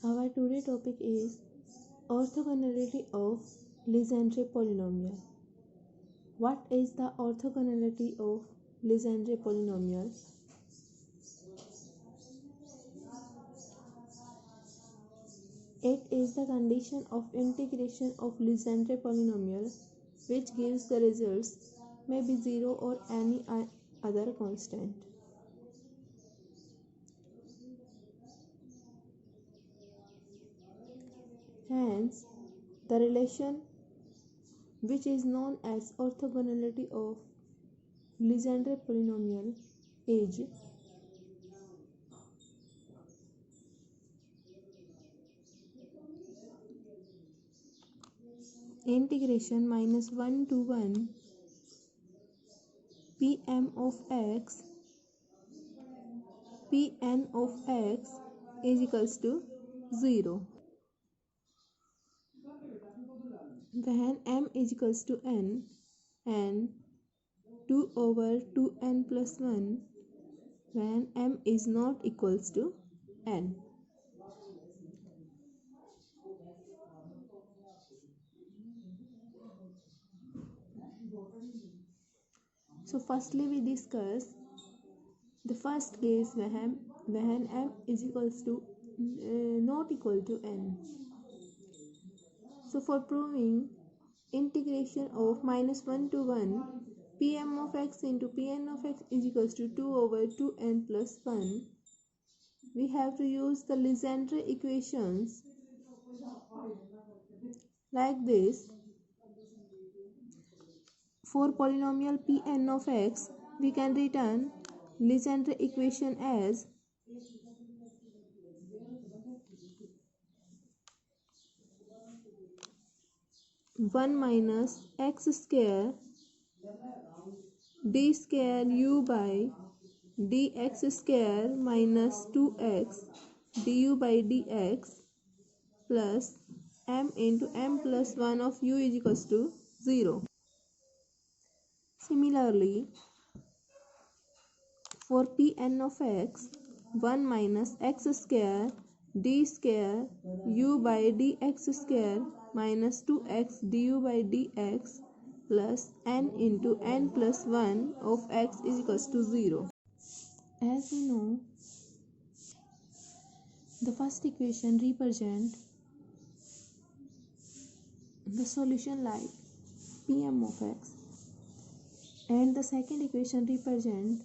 Our today topic is orthogonality of Legendre polynomial. What is the orthogonality of Legendre polynomial? It is the condition of integration of Legendre polynomial which gives the results may be 0 or any other constant. Hence, the relation which is known as orthogonality of Legendre polynomial is integration minus 1 to 1 Pm of x Pn of x is equals to 0. When m is equals to n and 2 over 2n plus 1 when m is not equals to n. So firstly we discuss the first case when m is equals to not equal to n. So for proving integration of minus 1 to 1 Pm of x into Pn of x is equals to 2 over 2n plus 1, we have to use the Legendre equations like this. For polynomial Pn of x, we can return Legendre equation as one minus x square d square u by dx square minus 2x du by dx plus m into m plus 1 of u is equals to 0. Similarly, for Pn of x, 1 minus x square d square u by dx square minus 2x du by dx plus n into n plus 1 of x is equals to 0. As we know, the first equation represents the solution like Pm of x and the second equation represents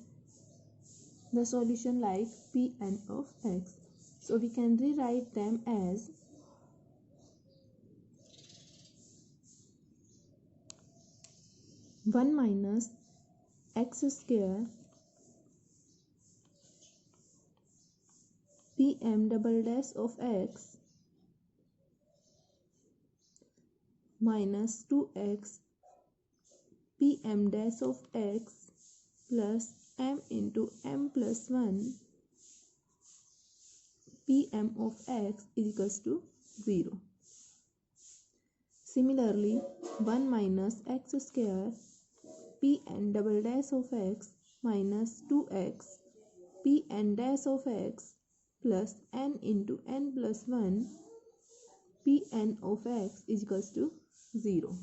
the solution like Pn of x. So we can rewrite them as one minus x square Pm double dash of x minus 2x Pm dash of x plus m into m plus 1 Pm of x is equals to 0. Similarly, 1 minus x square Pn double dash of x minus 2x Pn dash of x plus n into n plus 1 Pn of x is equals to 0.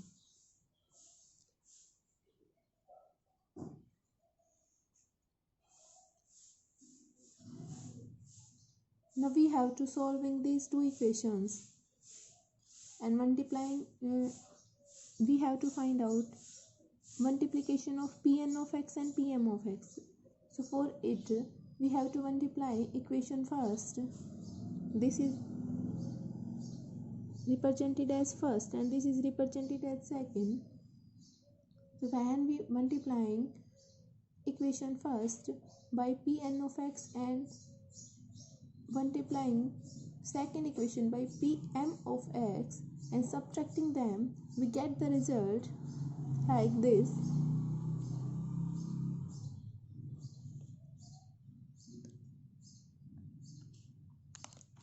Now we have to solving these two equations and multiplying we have to find out multiplication of Pn of x and Pm of x. So for it we have to multiply equation first. This is represented as first and this is represented as second. So when we multiplying equation first by Pn of x and multiplying second equation by Pm of x and subtracting them, we get the result like this.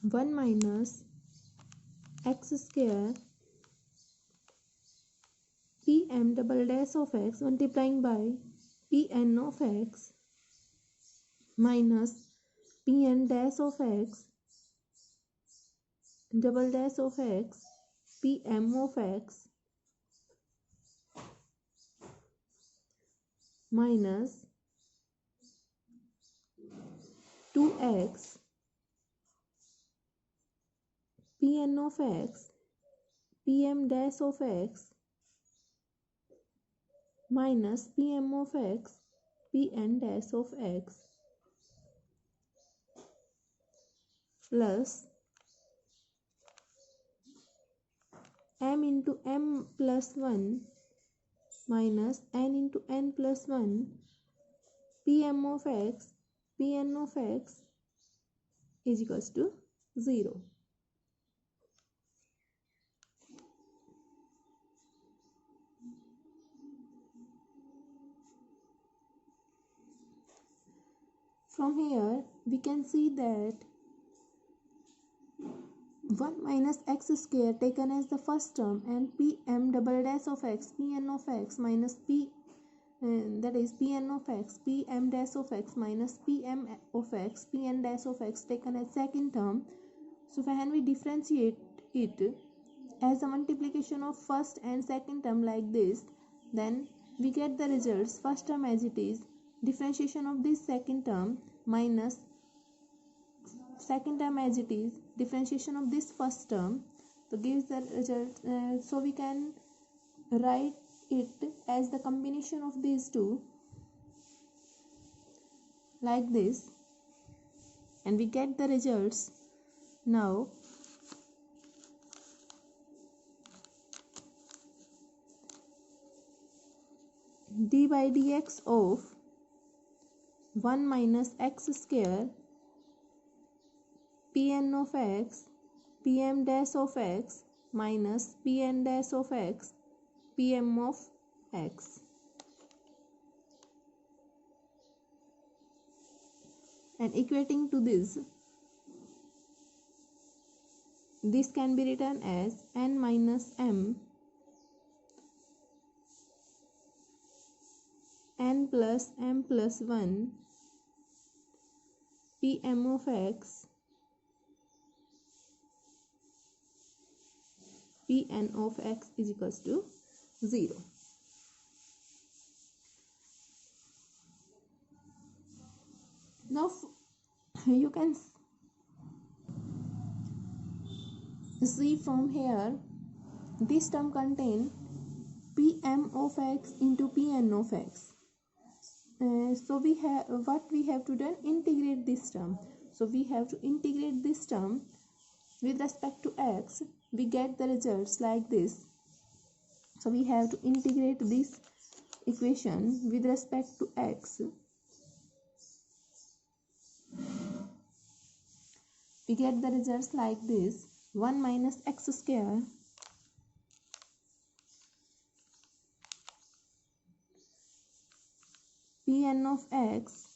One minus x square Pm double dash of x multiplying by Pn of x minus Pn dash of x double dash of x pm of x minus 2x pn of x pm dash of x minus pm of x pn dash of x plus m into m plus 1 minus n into n plus 1 pm of x pn of x is equals to 0. From here we can see that 1 minus x square taken as the first term and pm double dash of x pn of x minus that is pn of x pm dash of x minus pm of x pn dash of x taken as second term. So when we differentiate it as a multiplication of first and second term like this, then we get the results first term as it is, differentiation of this second term minus second term as it is, differentiation of this first term, so gives the result. So we can write it as the combination of these two like this, and we get the results. Now d by dx of 1 minus x square pn of x pm dash of x minus pn dash of x pm of x, and equating to this can be written as n minus m n plus m plus 1 pm of x pn of x is equals to 0. Now you can see from here this term contain pm of x into pn of x. So we have to do, integrate this term. So we have to integrate this term with respect to x. We get the results like this. So we have to integrate this equation with respect to x. We get the results like this: 1 minus x square pn of x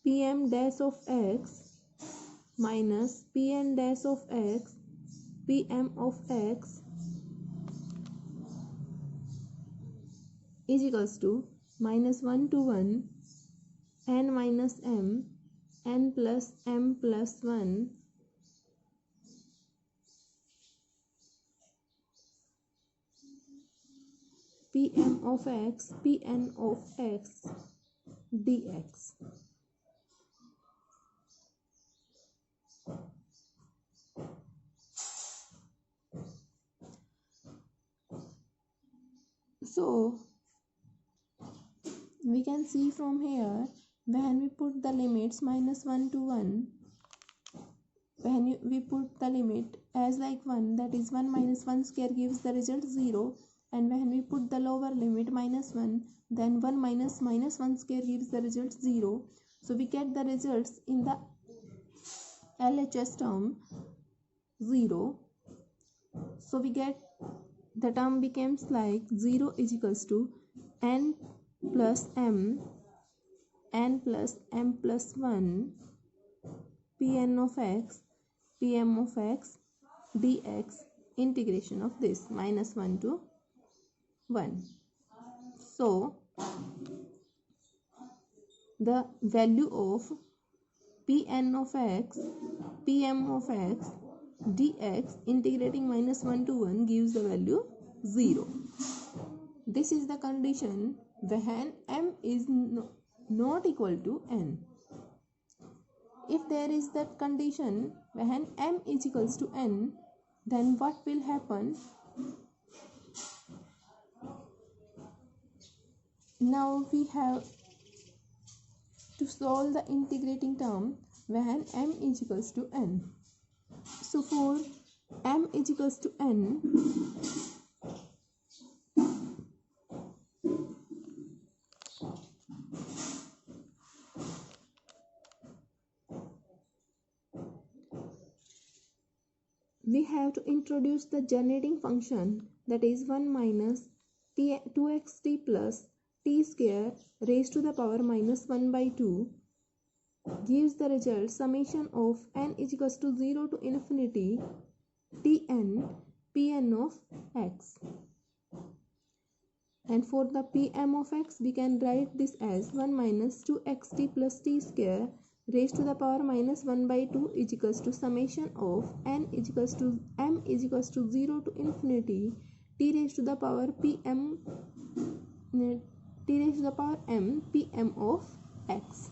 pm dash of x minus pn dash of x pm of x is equals to minus 1 to 1 n minus m n plus m plus 1 pm of x pn of x dx. So we can see from here, when we put the limits minus 1 to 1, when we put the limit as like 1, that is 1 minus 1 square gives the result 0, and when we put the lower limit minus 1, then 1 minus minus 1 square gives the result 0. So we get the results in the LHS term 0. So we get the term becomes like 0 is equals to n plus m n plus m plus 1 pn of x pm of x dx, integration of this minus 1 to 1. So the value of Pn of x, Pm of x, dx integrating -1 to 1 gives the value 0. This is the condition when m is not equal to n. If there is that condition when m is equals to n, then what will happen? Now we have to solve the integrating term when m is equals to n. So for m is equals to n, we have to introduce the generating function, that is 1 minus 2xt plus t square raised to the power -1 by 2 gives the result summation of n is equals to 0 to infinity tn Pn of x. And for the Pm of x, we can write this as 1 minus 2xt plus t square raised to the power -1 by 2 is equals to summation of n is equals to m is equals to 0 to infinity t raised to the power m Pm of x.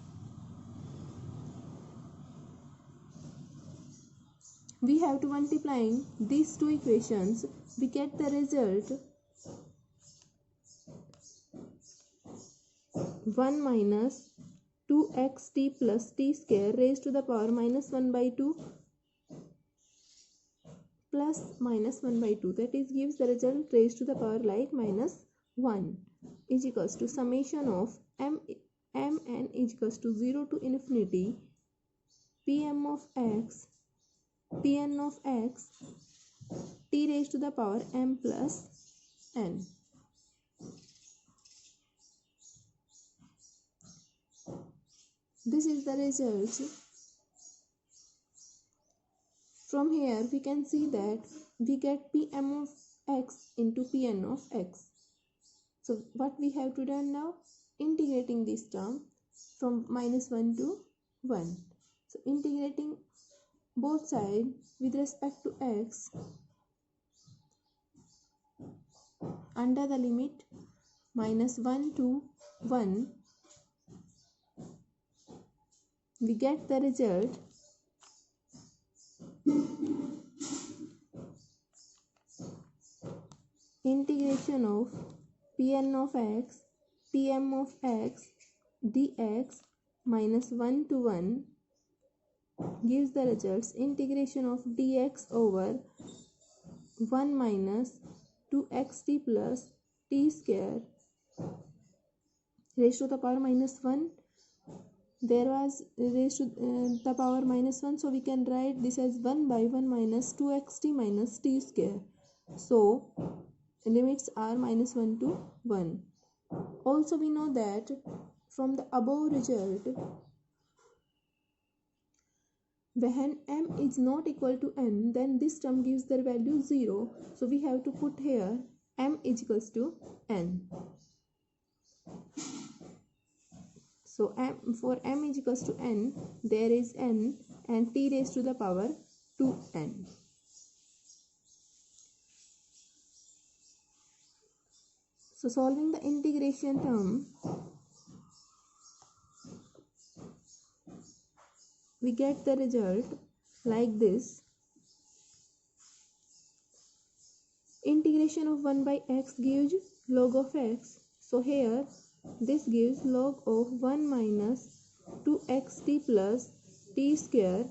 We have to multiplying these two equations, we get the result 1 minus 2xt plus t square raised to the power -1 by 2 plus -1 by 2, that is gives the result raised to the power like -1 is equals to summation of mn is equals to 0 to infinity Pn of x t raised to the power m plus n. This is the result. From here we can see that we get Pm of x into Pn of x. So what we have to do now? Integrating this term from -1 to 1. So integrating both sides with respect to x under the limit -1 to 1, we get the result integration of Pn of x, Pm of x dx -1 to 1 gives the results integration of dx over 1 minus 2xt plus t square raised to the power -1. There was raised to the power -1, so we can write this as 1 by 1 minus 2xt minus t square. So limits are -1 to 1. Also we know that from the above result, when m is not equal to n, then this term gives the value 0. So we have to put here m is equals to n. So for m is equals to n, there is n and t raised to the power 2n. So solving the integration term, we get the result like this. Integration of 1 by x gives log of x. So here this gives log of 1 minus 2xt plus t square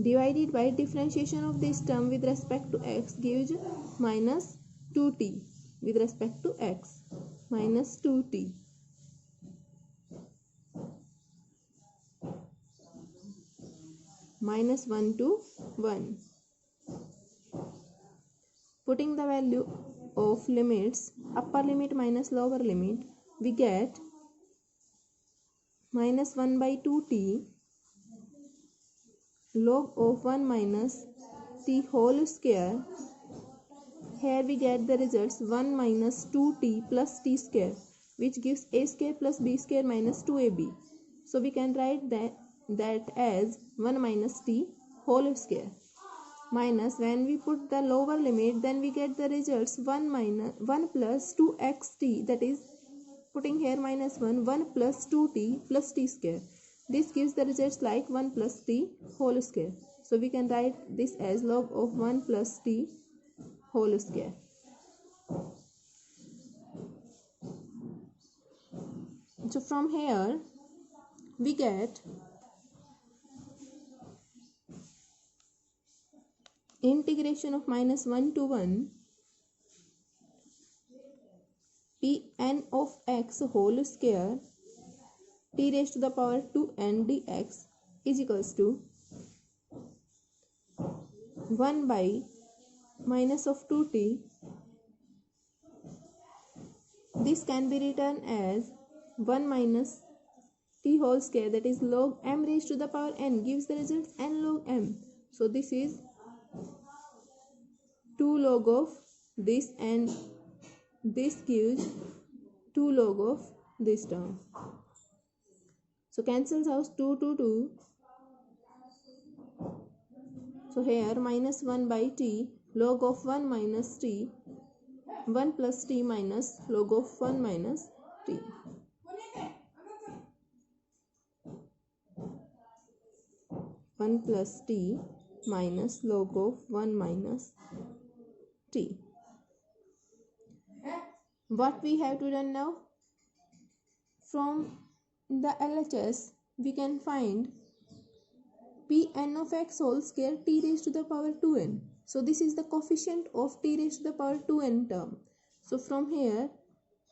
divided by differentiation of this term with respect to x gives minus 2t with respect to x, minus 2t. Minus 1 to 1. Putting the value of limits, upper limit minus lower limit, we get minus 1 by 2t log of 1 minus t whole square. Here we get the results 1 minus 2t plus t square. which gives a square plus b square minus 2ab. So we can write that as 1 minus t whole square. Minus, when we put the lower limit, then we get the results 1 plus 2xt, that is putting here minus 1 plus 2t plus t square. This gives the results like 1 plus t whole square. So we can write this as log of 1 plus t whole square. So from here we get integration of minus 1 to 1 Pn of x whole square t raised to the power 2n dx is equals to 1 by minus of 2t. This can be written as 1 minus t whole square, that is log m raised to the power n, gives the results n log m. So this is 2 log of this, and this gives 2 log of this term. So cancels out 2 to 2. So here minus 1 by t log of 1 minus t, 1 plus t minus log of 1 minus t. One plus t minus log of 1 minus t. What we have to done now? From the LHS we can find Pn of x whole square t raised to the power 2n. So this is the coefficient of t raised to the power 2n term. So from here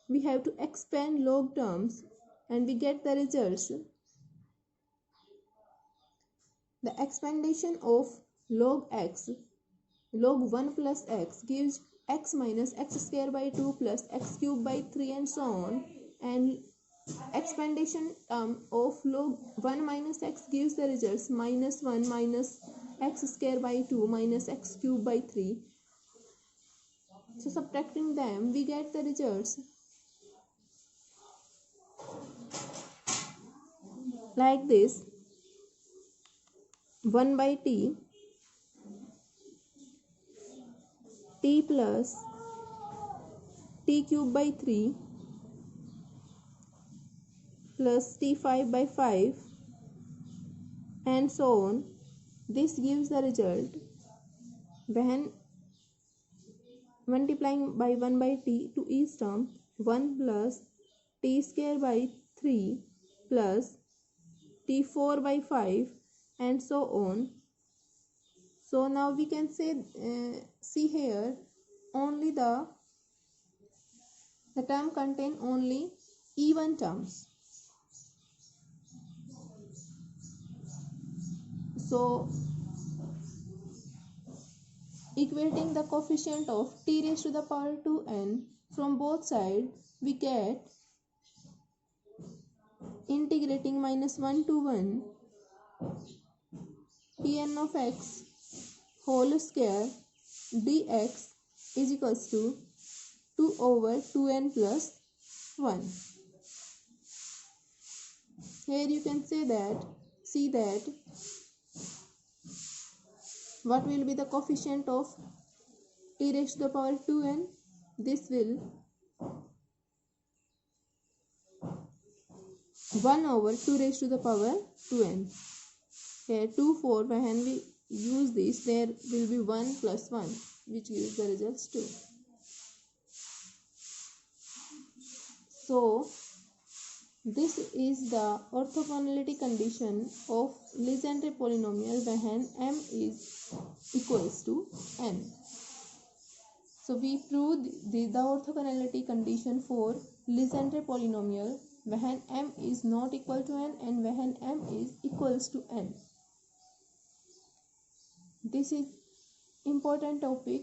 we have to expand log terms and we get the results. The expandation of log x, log 1 plus x, gives x minus x square by 2 plus x cube by 3 and so on, and expandation term of log 1 minus x gives the results minus 1 minus x square by 2 minus x cube by 3. So subtracting them we get the results like this: 1 by t plus t cube by 3 plus t5 by 5 and so on. This gives the result when multiplying by 1 by t to each term, 1 plus t square by 3 plus t4 by 5 and so on. So now we can say see here only the term contain only even terms. So equating the coefficient of t raised to the power 2n from both sides, we get integrating minus 1 to 1 Pn of x whole square dx is equals to 2 over 2n plus 1. Here you can see that what will be the coefficient of t raised to the power 2n? This will 1 over 2 raised to the power 2n. Here 2, 4, when we use this, there will be 1 plus 1, which gives the results 2. So this is the orthogonality condition of Legendre polynomial when m is equals to n. So we proved the orthogonality condition for Legendre polynomial when m is not equal to n and when m is equals to n. This is important topic